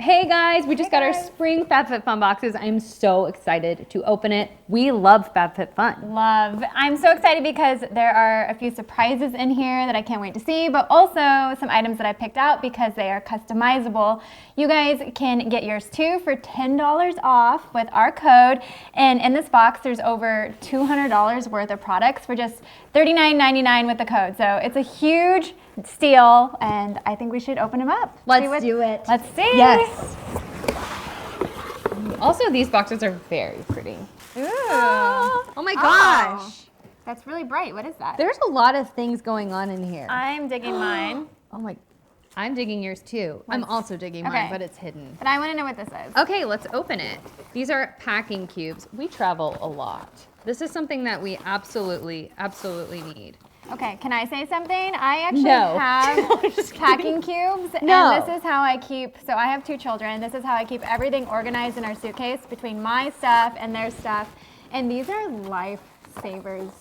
Hey guys, we just got our spring FabFitFun boxes. I'm so excited to open it. We love FabFitFun. Love. I'm so excited because there are a few surprises in here that I can't wait to see, but also some items that I picked out because they are customizable. You guys can get yours too for $10 off with our code. And in this box, there's over $200 worth of products for just $39.99 with the code. So it's a huge steal, and I think we should open them up. Let's do it. Let's see. Yes. Also, these boxes are very pretty. Ooh. Oh my gosh. Oh, that's really bright. What is that? There's a lot of things going on in here. I'm digging mine. Oh my, I'm digging yours too. I'm also digging mine, but it's hidden. But I want to know what this is. Okay, let's open it. These are packing cubes. We travel a lot. This is something that we absolutely need. Okay, can I say something? I actually have packing cubes, and this is how I keep, so I have 2 children, this is how I keep everything organized in our suitcase between my stuff and their stuff, and these are lifesavers.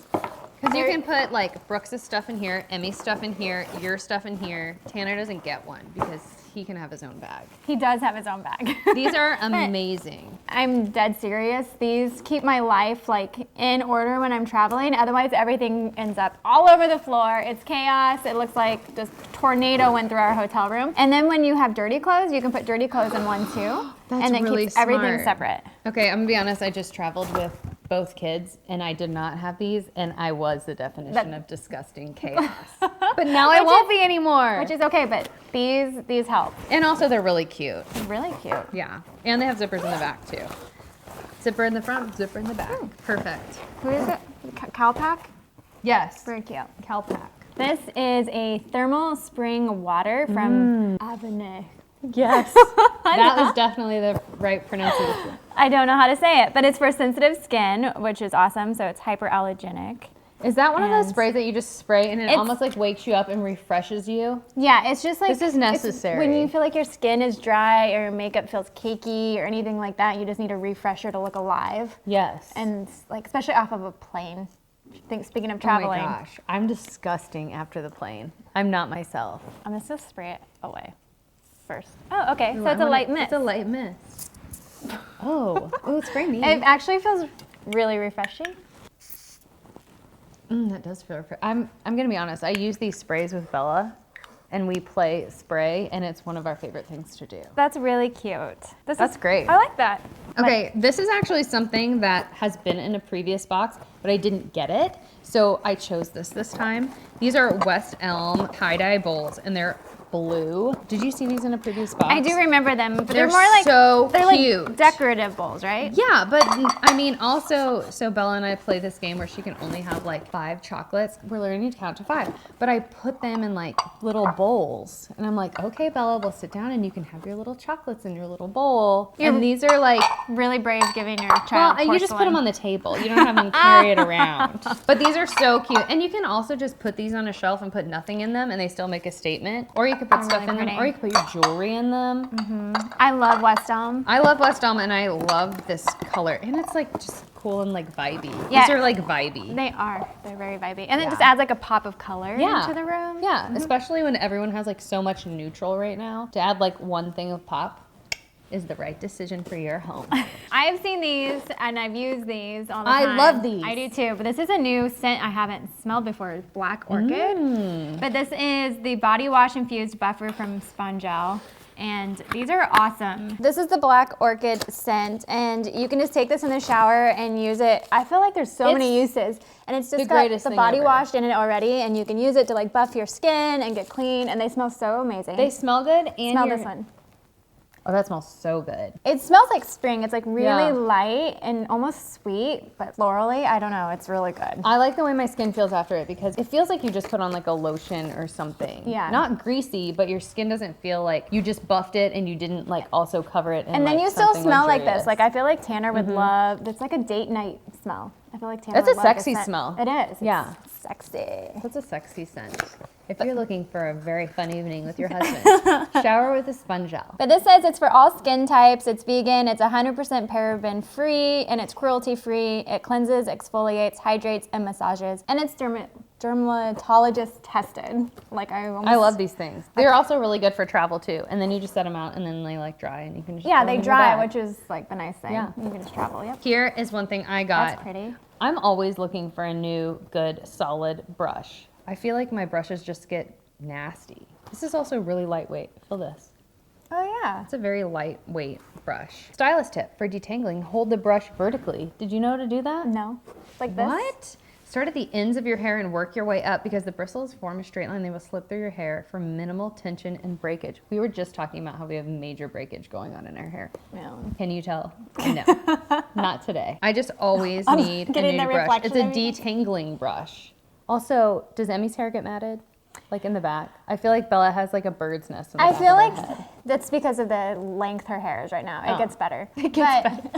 Because you can put like Brooks' stuff in here, Emmy's stuff in here, your stuff in here. Tanner doesn't get one because he can have his own bag. He does have his own bag. These are amazing. I'm dead serious. These keep my life like in order when I'm traveling. Otherwise, everything ends up all over the floor. It's chaos. It looks like just tornado went through our hotel room. And then when you have dirty clothes, you can put dirty clothes in one too. That's and it really keeps everything smart. separate. Okay, I'm gonna be honest. I just traveled with both kids, and I did not have these, and I was the definition of disgusting chaos. But now I won't be anymore. Which is okay, but these help. And also, they're really cute. Really cute. Yeah, and they have zippers in the back too. Zipper in the front, zipper in the back. Perfect. Who is it? Calpac? Yes. Very cute. Calpac. This is a thermal spring water from Avonay. Yes. That was definitely the right pronunciation. I don't know how to say it, but it's for sensitive skin, which is awesome. So it's hyperallergenic. Is that one of those sprays that you just spray and it almost like wakes you up and refreshes you? Yeah, it's just like this is necessary. When you feel like your skin is dry or your makeup feels cakey or anything like that, you just need a refresher to look alive. Yes. And like especially off of a plane. Speaking of traveling. Oh my gosh, I'm disgusting after the plane. I'm not myself. I'm just gonna spray it away first. Oh, okay. So it's a light mist. It's a light mist. Oh, it's very neat. It actually feels really refreshing. That does feel refreshing. I'm gonna be honest. I use these sprays with Bella, and we play spray, and it's one of our favorite things to do. That's really cute. That's great. I like that. Okay, this is actually something that has been in a previous box, but I didn't get it, so I chose this time. These are West Elm tie-dye bowls, and they're blue. Did you see these in a previous box? I do remember them, but they're more like so cute. Like decorative bowls, right? Yeah, but I mean also, so Bella and I play this game where she can only have like 5 chocolates. We're learning to count to 5, but I put them in like little bowls, and I'm like, okay, Bella, we'll sit down and you can have your little chocolates in your little bowl. And these are like really brave giving your child you just put them on the table. You don't have them carry it around. But these are so cute, and you can also just put these on a shelf and put nothing in them, and they still make a statement. Or you could put stuff in them, or you can put your jewelry in them. I love West Elm. I love West Elm, and I love this color, and it's like just cool and like vibey. Yeah. These are like vibey. They are. They're very vibey, and it just adds like a pop of color into the room. Yeah, especially when everyone has like so much neutral right now. To add like one thing of pop is the right decision for your home. I have seen these and I've used these all the time. I love these. I do too, but this is a new scent I haven't smelled before, Black Orchid. But this is the body wash infused buffer from Spongel. And these are awesome. This is the Black Orchid scent, and you can just take this in the shower and use it. I feel like there's so many uses, and it's just got the body wash in it already, and you can use it to like buff your skin and get clean, and they smell so amazing. They smell good, and smell this one. Oh, that smells so good. It smells like spring. It's like really light and almost sweet, but florally. I don't know. It's really good. I like the way my skin feels after it because it feels like you just put on like a lotion or something. Yeah. Not greasy, but your skin doesn't feel like you just buffed it and you didn't like also cover it in and then like you still smell like luxurious. this. Like I feel like Tanner would love, it's like a date night smell. I feel like Tanner That's would a love sexy this scent. smell. It is. Yeah. It's sexy. That's a sexy scent. If you're looking for a very fun evening with your husband, shower with a sponge gel. But this says it's for all skin types, it's vegan, it's 100% paraben free, and it's cruelty free. It cleanses, exfoliates, hydrates, and massages. And it's dermatologist tested. Like I love these things. They're also really good for travel too. And then you just set them out and then they like dry and you can just yeah, throw they them in your dry, bag. which is like the nice thing. Yeah. You can just travel. Yep. Here is one thing I got. That's pretty. I'm always looking for a new, good, solid brush. I feel like my brushes just get nasty. This is also really lightweight. Feel this. Oh yeah. It's a very lightweight brush. Stylist tip for detangling, hold the brush vertically. Did you know how to do that? No. It's like this. What? Start at the ends of your hair and work your way up because the bristles form a straight line. They will slip through your hair for minimal tension and breakage. We were just talking about how we have major breakage going on in our hair. No. Can you tell? No, not today. I just always need a getting new the brush. It's a reflection of you. detangling brush. Also, does Emmy's hair get matted? Like in the back? I feel like Bella has like a bird's nest in the I back feel of like her head. that's because of the length her hair is right now. It gets better. It gets better.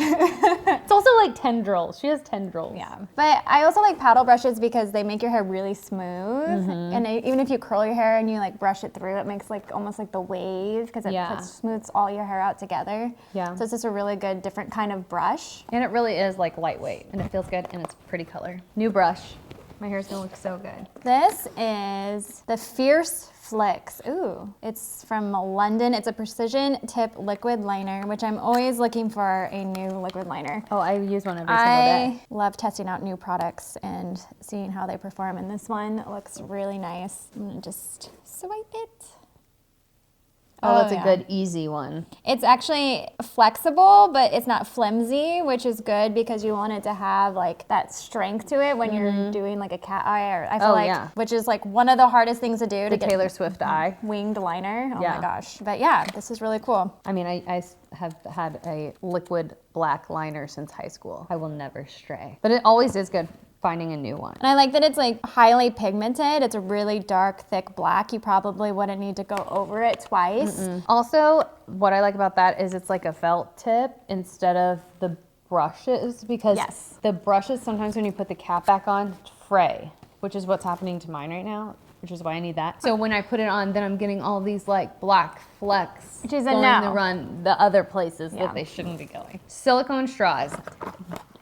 It's also like tendrils. She has tendrils. Yeah, but I also like paddle brushes because they make your hair really smooth, and even if you curl your hair and you like brush it through, it makes like almost like the wave because it smooths all your hair out together. Yeah. So it's just a really good different kind of brush. And it really is like lightweight and it feels good and it's pretty color. New brush. My hair's gonna look so good. This is the Fierce Flicks. Ooh, it's from London. It's a precision tip liquid liner, which I'm always looking for a new liquid liner. Oh, I use one every single day. I love testing out new products and seeing how they perform. And this one looks really nice. I'm gonna just swipe it. Oh, that's yeah. a good, easy one. It's actually flexible, but it's not flimsy, which is good because you want it to have like that strength to it when you're doing like a cat eye, or I feel like, which is like one of the hardest things to do The to get Taylor Swift eye. winged liner. Oh Yeah. my gosh. But yeah, this is really cool. I mean, I have had a liquid black liner since high school. I will never stray. But it always is good finding a new one. And I like that it's like highly pigmented. It's a really dark, thick black. You probably wouldn't need to go over it twice. Also, what I like about that is it's like a felt tip instead of the brushes because the brushes sometimes when you put the cap back on, fray, which is what's happening to mine right now, which is why I need that. So when I put it on, then I'm getting all these like black flecks Which is a going no. to run the other places that they shouldn't be going. Silicone straws.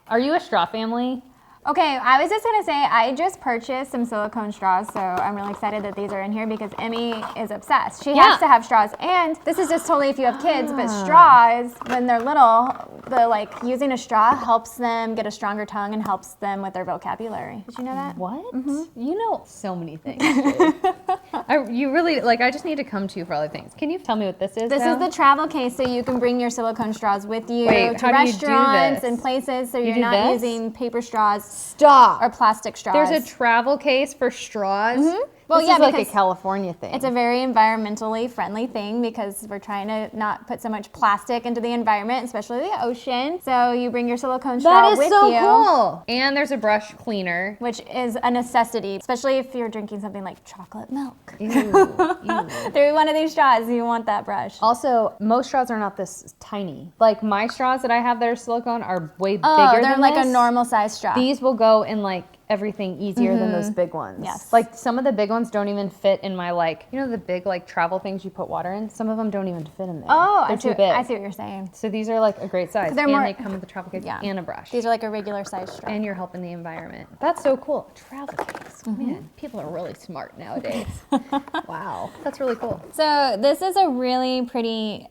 Are you a straw family? Okay, I was just gonna say, I just purchased some silicone straws, so I'm really excited that these are in here because Emmy is obsessed. She has to have straws, and this is just totally if you have kids, but straws, when they're little, using a straw helps them get a stronger tongue and helps them with their vocabulary. Did you know that? What? You know so many things, Jade. You really, I just need to come to you for other things. Can you tell me what this is This now? is the travel case, so you can bring your silicone straws with you Wait, to how do you do restaurants this? and places, so You you're do not this? using paper straws Stop. or plastic straws. There's a travel case for straws. Well, this yeah, is like a because California thing. It's a very environmentally friendly thing because we're trying to not put so much plastic into the environment, especially the ocean. So you bring your silicone straw That is with so you. cool. And there's a brush cleaner. Which is a necessity, especially if you're drinking something like chocolate milk. Ew, ew. Through one of these straws, you want that brush. Also, most straws are not this tiny. Like my straws that I have that are silicone are way bigger Oh, they're than like this. a normal size straw. These will go in everything easier than those big ones. Yes. Like some of the big ones don't even fit in my the big travel things you put water in? Some of them don't even fit in there. Oh, They're too big. I see what you're saying. So these are a great size. They're And more- they come with a travel case and a brush. These are like a regular size straw. And you're helping the environment. That's so cool. Travel case. Man, people are really smart nowadays. Wow. That's really cool. So this is a really pretty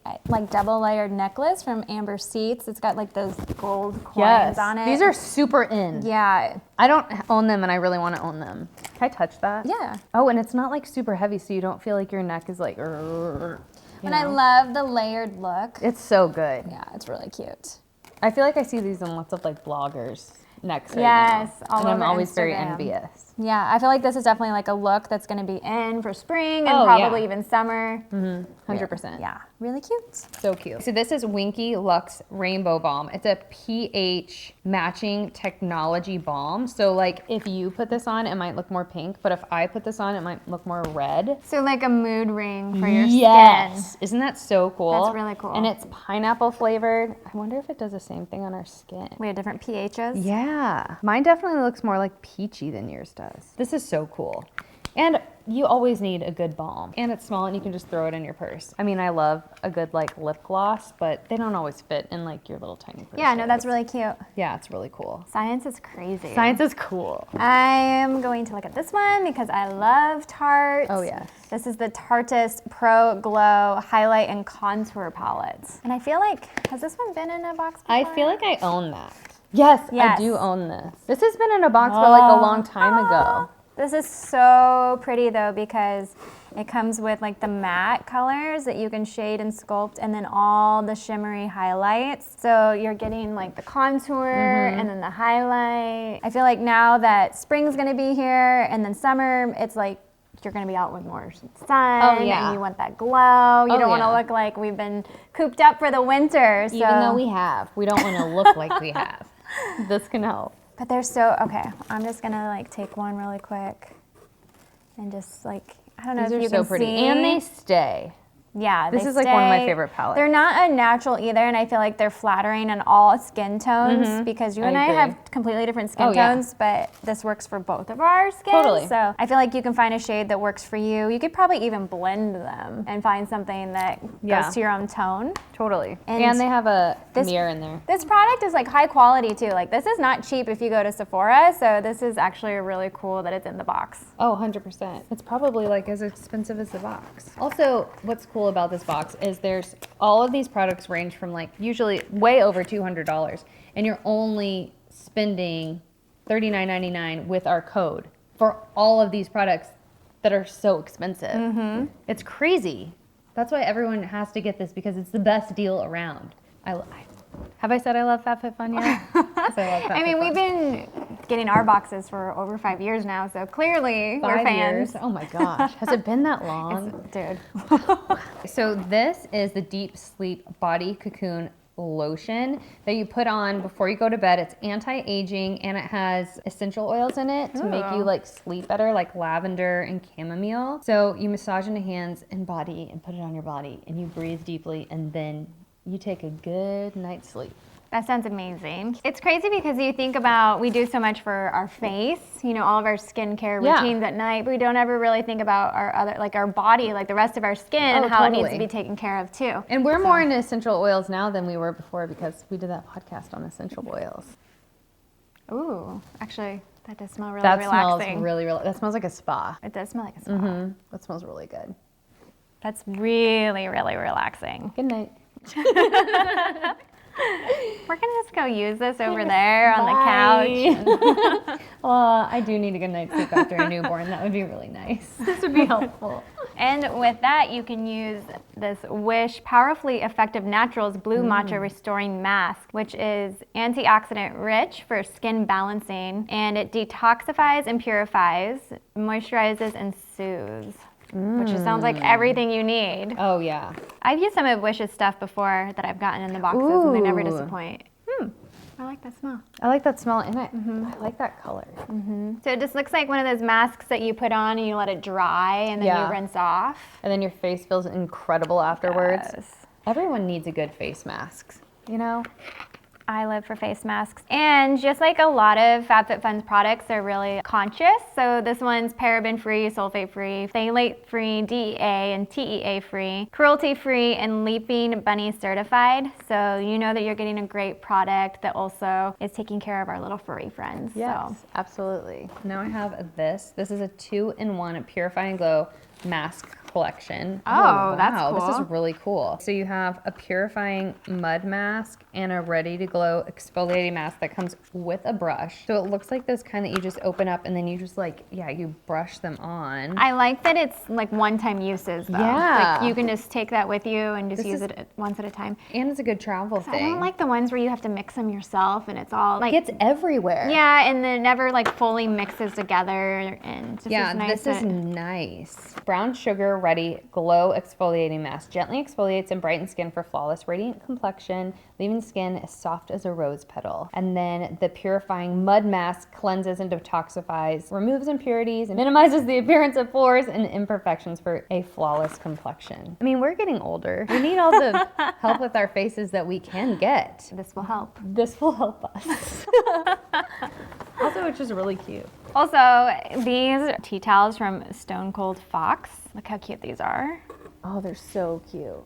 double layered necklace from Amber Seats. It's got those gold coins on it. These are super in. Yeah. I don't own them and I really want to own them. Can I touch that? Yeah. Oh, and it's not super heavy so you don't feel like your neck is And I love the layered look. It's so good. Yeah, it's really cute. I feel like I see these in lots of bloggers' necks right Yes, now. all And I'm over always very Instagram. envious. Yeah, I feel like this is definitely a look that's going to be in for spring and Oh, probably yeah. even summer. 100%. Yeah, really cute. So cute. So this is Winky Luxe Rainbow Balm. It's a pH matching technology balm. So if you put this on, it might look more pink, but if I put this on, it might look more red. So a mood ring for your Yes. skin. Isn't that so cool? That's really cool. And it's pineapple flavored. I wonder if it does the same thing on our skin. We have different pHs. Yeah. Mine definitely looks more peachy than yours does. This is so cool. And you always need a good balm. And it's small and you can just throw it in your purse. I mean, I love a good like lip gloss, but they don't always fit in like your little tiny purse. Yeah, no, that's really cute. Yeah, it's really cool. Science is crazy. Science is cool. I am going to look at this one because I love Tarte. Oh, yes. This is the Tarteist Pro Glow Highlight and Contour Palette. And I feel like, has this one been in a box before? I feel like I own that. Yes, Yes. I do own this. This has been in a box for like a long time ago. This is so pretty though because it comes with like the matte colors that you can shade and sculpt and then all the shimmery highlights. So you're getting like the contour and then the highlight. I feel like now that spring's gonna be here and then summer, it's like you're gonna be out with more sun and you want that glow. You don't wanna look like we've been cooped up for the winter. So. Even though we don't wanna look like we have. This can help. But they're so, okay, I'm just gonna like take one really quick and just like, I don't know These if are you so can pretty. see. And they stay. Yeah, This is like one of my favorite palettes. They're not a natural either, and I feel like they're flattering in all skin tones because you and I agree. have completely different skin tones, but this works for both of our skins. Totally. So I feel like you can find a shade that works for you. You could probably even blend them and find something that goes to your own tone. Totally. And And they have a mirror in there. This product is like high quality too. Like this is not cheap if you go to Sephora, so this is actually really cool that it's in the box. Oh, 100%. It's probably like as expensive as the box. Also, what's cool about this box is there's all of these products range from like usually way over $200 and you're only spending $39.99 with our code for all of these products that are so expensive. It's crazy. That's why everyone has to get this because it's the best deal around. Have I said I love FabFitFun yet? I mean, we've been getting our boxes for over 5 years now, so clearly we're fans. Oh my gosh, has it been that long? Dude. So this is the Deep Sleep Body Cocoon Lotion that you put on before you go to bed. It's anti-aging and it has essential oils in it to make you like sleep better, like lavender and chamomile. So you massage into hands and body and put it on your body and you breathe deeply and then you take a good night's sleep. That sounds amazing. It's crazy because you think about, we do so much for our face, you know, all of our skincare routines at night, but we don't ever really think about our other, like our body, like the rest of our skin, how it needs to be taken care of too. And we're more into essential oils now than we were before because we did that podcast on essential oils. Ooh, actually, that does smell really That relaxing. smells really, that smells like a spa. It does smell like a spa. That smells really good. That's really, really relaxing. Good night. We're gonna just go use this over there on the couch. Well, I do need a good night's sleep after a newborn. That would be really nice. This would be helpful. And with that, you can use this Wish Powerfully Effective Naturals Blue Matcha Restoring Mask, which is antioxidant rich for skin balancing, and it detoxifies and purifies, moisturizes and soothes. Which just sounds like everything you need. Oh, yeah. I've used some of Wish's stuff before that I've gotten in the boxes and they never disappoint. I like that smell. I like that smell and I like that color. So it just looks like one of those masks that you put on and you let it dry and then you rinse off. And then your face feels incredible afterwards. Yes. Everyone needs a good face mask, you know? I live for face masks. And just like a lot of FabFitFun's products, they're really conscious. So this one's paraben-free, sulfate-free, phthalate-free, DEA and TEA-free, cruelty-free, and Leaping Bunny certified. So you know that you're getting a great product that also is taking care of our little furry friends. Yes, so. absolutely. Now I have this. This is a 2-in-1 Purify and Glow mask collection. Oh, that's cool. This is really cool. So you have a purifying mud mask and a ready to glow exfoliating mask that comes with a brush. So it looks like this kind that you just open up and then you just like, you brush them on. I like that it's like one-time uses though. Yeah. Like you can just take that with you and just use it once at a time. And it's a good travel thing. I don't like the ones where you have to mix them yourself and it's all like. It's everywhere. Yeah, and then it never like fully mixes together and just yeah, nice this is nice. Brown sugar ready glow exfoliating mask gently exfoliates and brightens skin for flawless radiant complexion, leaving skin as soft as a rose petal. And then the purifying mud mask cleanses and detoxifies, removes impurities, and minimizes the appearance of pores and imperfections for a flawless complexion. I mean, we're getting older. We need all the help with our faces that we can get. This will help. This will help us. Also, it's just really cute. Also, these tea towels from Stone Cold Fox. Look how cute these are. Oh, they're so cute.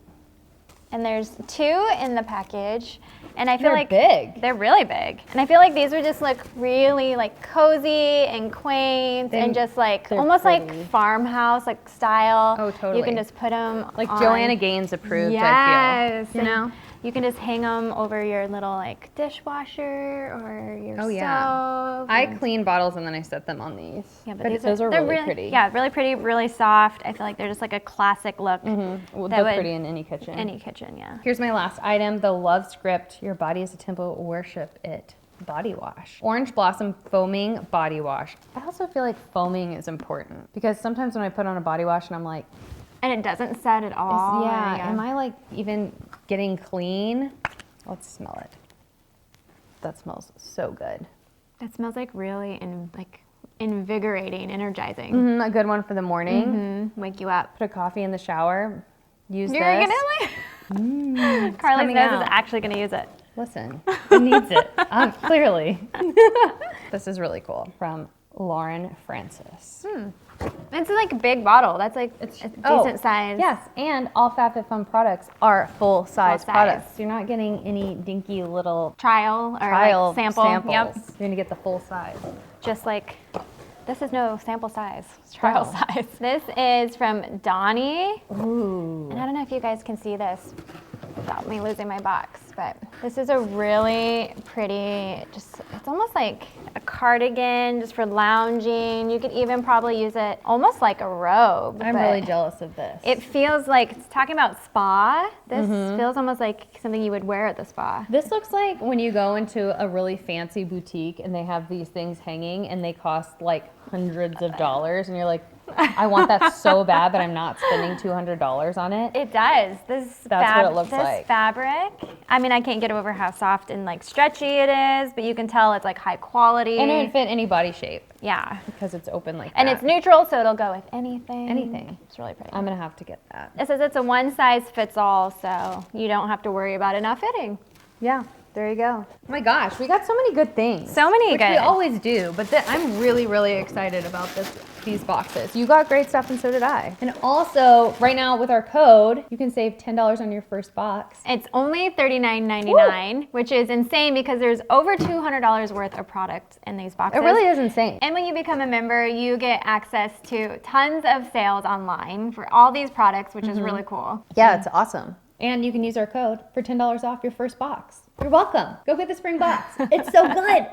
And there's 2 in the package. And I feel They're like big. they're really big. And I feel like these would just look really like cozy and quaint and just like almost pretty. like farmhouse like style. Oh, totally. You can just put them Like on. Joanna Gaines approved, I Yes, feel. You know? You can just hang them over your little like dishwasher or your Oh, stove. yeah. I clean bottles and then I set them on these. Yeah, but those are they're really pretty. Yeah, really pretty, really soft. I feel like they're just like a classic look. Well, that they're would- pretty in any kitchen. Any kitchen, yeah. Here's my last item, the Love Script, Your Body is a Temple, Worship It body wash. Orange Blossom Foaming Body Wash. I also feel like foaming is important because sometimes when I put on a body wash and I'm like, And it doesn't set at all. am I like even getting clean? Let's smell it. That smells so good. It smells like really invigorating, energizing. A good one for the morning. Wake you up. Put a coffee in the shower. Use You're this. gonna like. Carly's coming nose out. is actually gonna use it. Listen, it needs it. Clearly. This is really cool from Lauren Francis. It's like a big bottle. That's like it's a decent size. Yes, and all FabFitFun products are full-size Full size. products. You're not getting any dinky little Trial or trial like sample. samples. Yep. You're gonna get the full size. Just like this is no sample size. It's trial Oh. size. This is from Donnie. Ooh. And I don't know if you guys can see this without me losing my box, but this is a really pretty, it's almost like a cardigan just for lounging. You could even probably use it almost like a robe. I'm but really jealous of this. It feels like, it's talking about spa, this feels almost like something you would wear at the spa. This looks like when you go into a really fancy boutique and they have these things hanging and they cost like hundreds of dollars and you're like, I want that so bad, but I'm not spending $200 on it. It does. That's what it looks this like. fabric, I mean, I can't get over how soft and like stretchy it is, but you can tell it's like high quality. And it would fit any body shape Yeah. because it's open like And that. it's neutral, so it'll go with anything. Anything. It's really pretty. I'm gonna have to get that. It says it's a one size fits all, so you don't have to worry about it not fitting. Yeah, there you go. Oh my gosh, we got so many good things. So many which good. we always do, but I'm really, really excited about these boxes. You got great stuff and so did I. And also, right now with our code, you can save $10 on your first box. It's only $39.99, which is insane because there's over $200 worth of product in these boxes. It really is insane. And when you become a member, you get access to tons of sales online for all these products, which is really cool. Yeah, it's awesome. And you can use our code for $10 off your first box. You're welcome. Go get the spring box. It's so good.